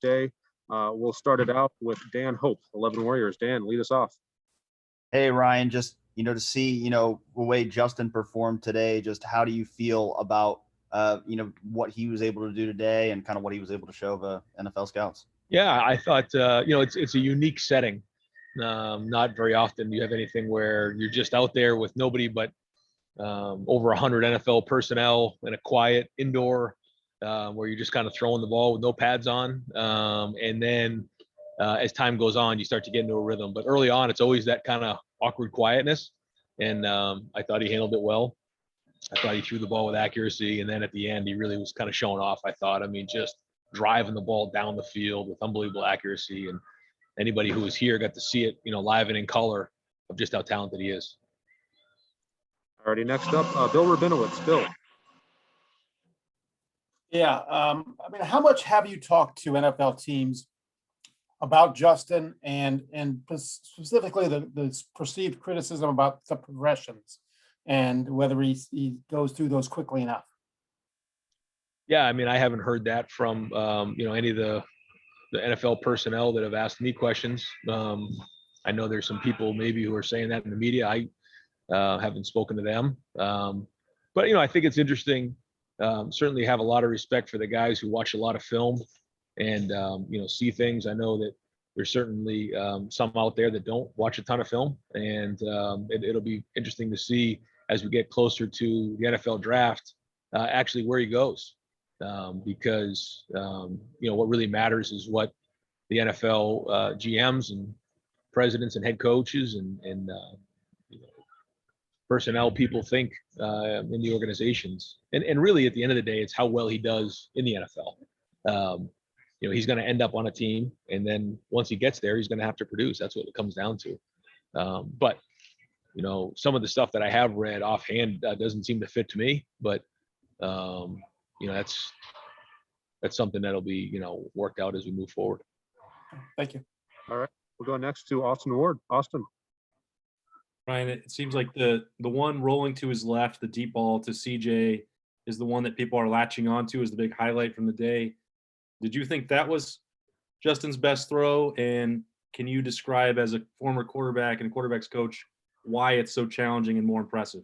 day. We'll start it out with Dan Hope, 11 Warriors. Dan, lead us off. Hey, Ryan, just, to see, the way Justin performed today, just how do you feel about, what he was able to do today and kind of what he was able to show the NFL scouts? Yeah, I thought, it's a unique setting. Not very often do you have anything where you're just out there with nobody but over 100 NFL personnel in a quiet indoor where you're just kind of throwing the ball with no pads on. And then as time goes on, you start to get into a rhythm. But early on, it's always that kind of awkward quietness. And I thought he handled it well. I thought he threw the ball with accuracy. And then at the end, he really was kind of showing off, I thought. I mean, just driving the ball down the field with unbelievable accuracy. And anybody who was here got to see it, live and in color of just how talented he is. Alrighty, next up, Bill Rabinowitz. Bill. Yeah, how much have you talked to NFL teams about Justin and specifically the perceived criticism about the progressions and whether he goes through those quickly enough? Yeah, I mean, I haven't heard that from any of the NFL personnel that have asked me questions. I know there's some people maybe who are saying that in the media. I haven't spoken to them, but I think it's interesting. Certainly have a lot of respect for the guys who watch a lot of film and see things. I know that there's certainly some out there that don't watch a ton of film, and it'll be interesting to see as we get closer to the NFL draft actually where he goes, because what really matters is what the NFL GMs and presidents and head coaches and personnel people think in the organizations. And really at the end of the day, it's how well he does in the NFL. He's going to end up on a team, and then once he gets there, he's going to have to produce. That's what it comes down to. But some of the stuff that I have read offhand doesn't seem to fit to me, but that's something that'll be, worked out as we move forward. Thank you. All right, we'll go next to Austin Ward. Austin. Ryan, it seems like the one rolling to his left, the deep ball to CJ, is the one that people are latching onto as the big highlight from the day. Did you think that was Justin's best throw? And can you describe, as a former quarterback and quarterback's coach, why it's so challenging and more impressive?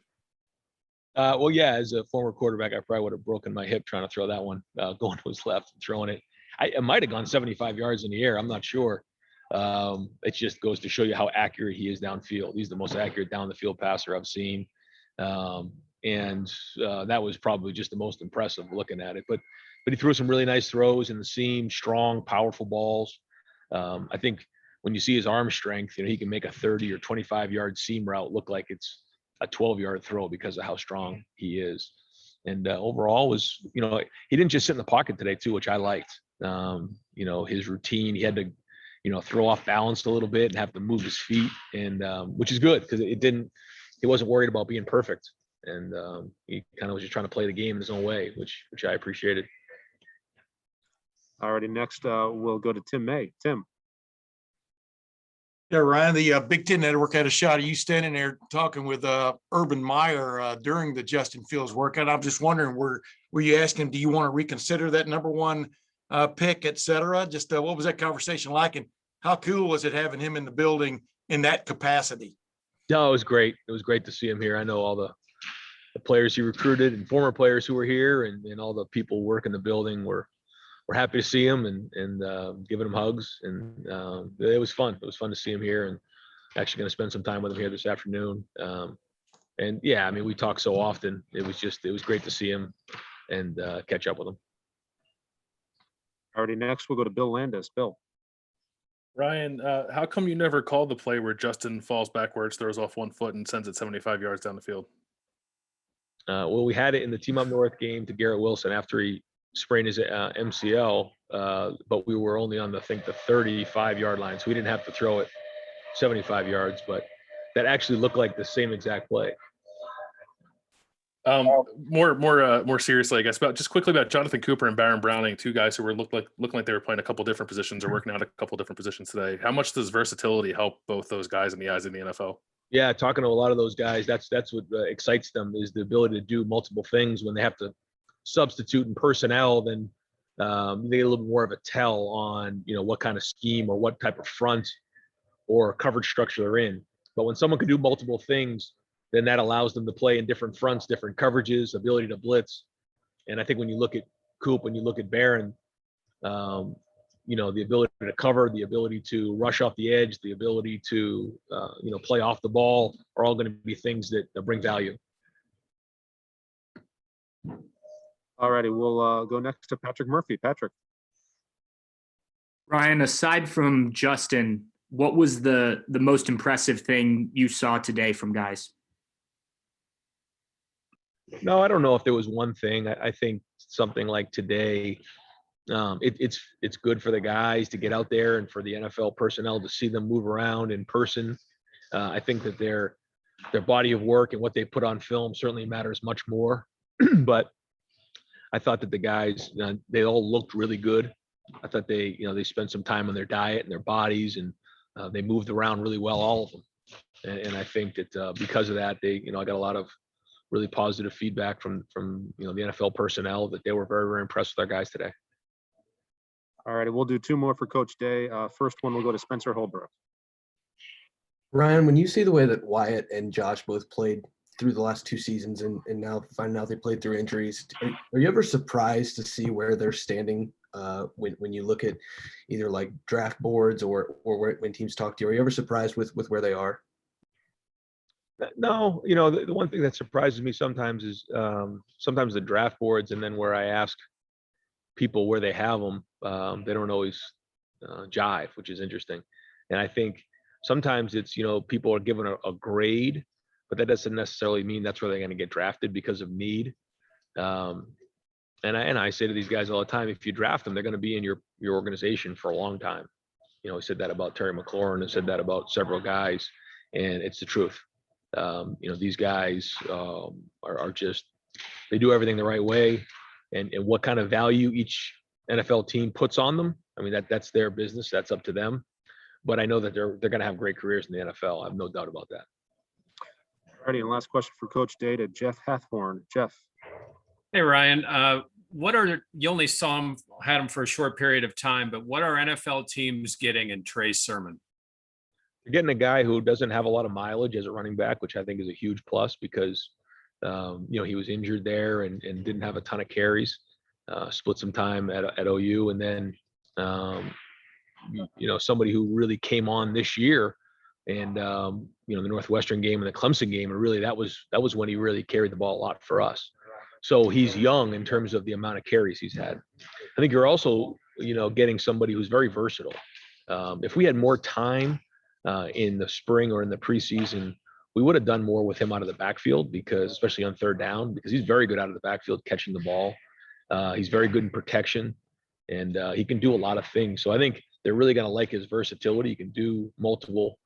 Well, yeah, as a former quarterback, I probably would have broken my hip trying to throw that one, going to his left and throwing it. It might have gone 75 yards in the air. I'm not sure. It just goes to show you how accurate he is downfield. He's the most accurate down the field passer I've seen. And that was probably just the most impressive looking at it. But he threw some really nice throws in the seam, strong, powerful balls. I think when you see his arm strength, he can make a 30 or 25 yard seam route look like it's a 12-yard throw because of how strong he is. And overall was, he didn't just sit in the pocket today too, which I liked. His routine, he had to, throw off balance a little bit and have to move his feet, and which is good because he wasn't worried about being perfect. And he kind of was just trying to play the game in his own way, which I appreciated. Alrighty, next we'll go to Tim May. Tim. Yeah, Ryan, the Big Ten Network had a shot of you standing there talking with Urban Meyer during the Justin Fields workout. I'm just wondering, were you asking, do you want to reconsider that number one pick, et cetera? Just what was that conversation like, and how cool was it having him in the building in that capacity? No, it was great. It was great to see him here. I know all the players he recruited and former players who were here, and all the people working the building were happy to see him and giving him hugs. And it was fun. It was fun to see him here, and actually going to spend some time with him here this afternoon. And yeah, I mean, we talk so often. It was great to see him and catch up with him. Alrighty, next we'll go to Bill Landis. Bill. Ryan, how come you never called the play where Justin falls backwards, throws off 1 foot, and sends it 75 yards down the field? Well, we had it in the Team Up North game to Garrett Wilson after he sprained his MCL, but we were only on the 35-yard line, so we didn't have to throw it 75 yards, but that actually looked like the same exact play. More seriously, I guess, just quickly about Jonathan Cooper and Baron Browning, two guys who were looking like they were playing a couple different positions or working out a couple different positions today. How much does versatility help both those guys in the eyes of the NFL? Yeah, talking to a lot of those guys, that's what excites them, is the ability to do multiple things when they have to substitute in personnel. Then they get a little bit more of a tell on, what kind of scheme or what type of front or coverage structure they're in. But when someone can do multiple things, then that allows them to play in different fronts, different coverages, ability to blitz. And I think when you look at Coop, when you look at Barron, the ability to cover, the ability to rush off the edge, the ability to, play off the ball are all going to be things that bring value. All righty, we'll go next to Patrick Murphy. Patrick. Ryan, aside from Justin, what was the most impressive thing you saw today from guys? No, I don't know if there was one thing. I think something like today, it's good for the guys to get out there and for the NFL personnel to see them move around in person. I think that their body of work and what they put on film certainly matters much more. But I thought that the guys, they all looked really good. I thought they spent some time on their diet and their bodies, and they moved around really well, all of them. And I think that because of that, I got a lot of really positive feedback from the NFL personnel that they were very, very impressed with our guys today. All righty, we'll do 2 more for Coach Day. First one will go to Spencer Holbrook. Ryan, when you see the way that Wyatt and Josh both played through the last 2 seasons and now finding out they played through injuries, are you ever surprised to see where they're standing when you look at either like draft boards or when teams talk to you? Are you ever surprised with where they are? No, the one thing that surprises me sometimes is sometimes the draft boards, and then where I ask people where they have them, they don't always jive, which is interesting. And I think sometimes it's, people are given a grade, but that doesn't necessarily mean that's where they're going to get drafted because of need. And I say to these guys all the time, if you draft them, they're going to be in your organization for a long time. I said that about Terry McLaurin. I said that about several guys, and it's the truth. These guys are just, they do everything the right way, and what kind of value each NFL team puts on them, I mean, that's their business. That's up to them. But I know that they're going to have great careers in the NFL. I have no doubt about that. All righty, and last question for Coach Day to Jeff Hathhorn. Jeff. Hey, Ryan, you only had him for a short period of time, but what are NFL teams getting in Trey Sermon? You're getting a guy who doesn't have a lot of mileage as a running back, which I think is a huge plus because, he was injured there and didn't have a ton of carries, split some time at OU. And then, somebody who really came on this year and, the Northwestern game and the Clemson game. And really that was when he really carried the ball a lot for us. So he's young in terms of the amount of carries he's had. I think you're also, getting somebody who's very versatile. If we had more time in the spring or in the preseason, we would have done more with him out of the backfield because, especially on third down, because he's very good out of the backfield catching the ball. He's very good in protection, and he can do a lot of things. So I think they're really going to like his versatility. He can do multiple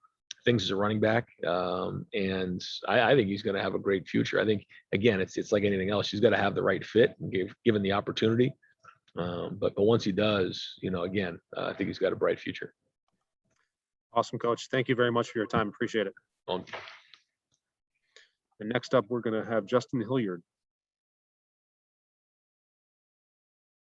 things as a running back, and I think he's going to have a great future. I think, again, it's like anything else. He's got to have the right fit and given the opportunity. But once he does, again, I think he's got a bright future. Awesome, Coach. Thank you very much for your time. Appreciate it. And next up, we're going to have Justin Hilliard.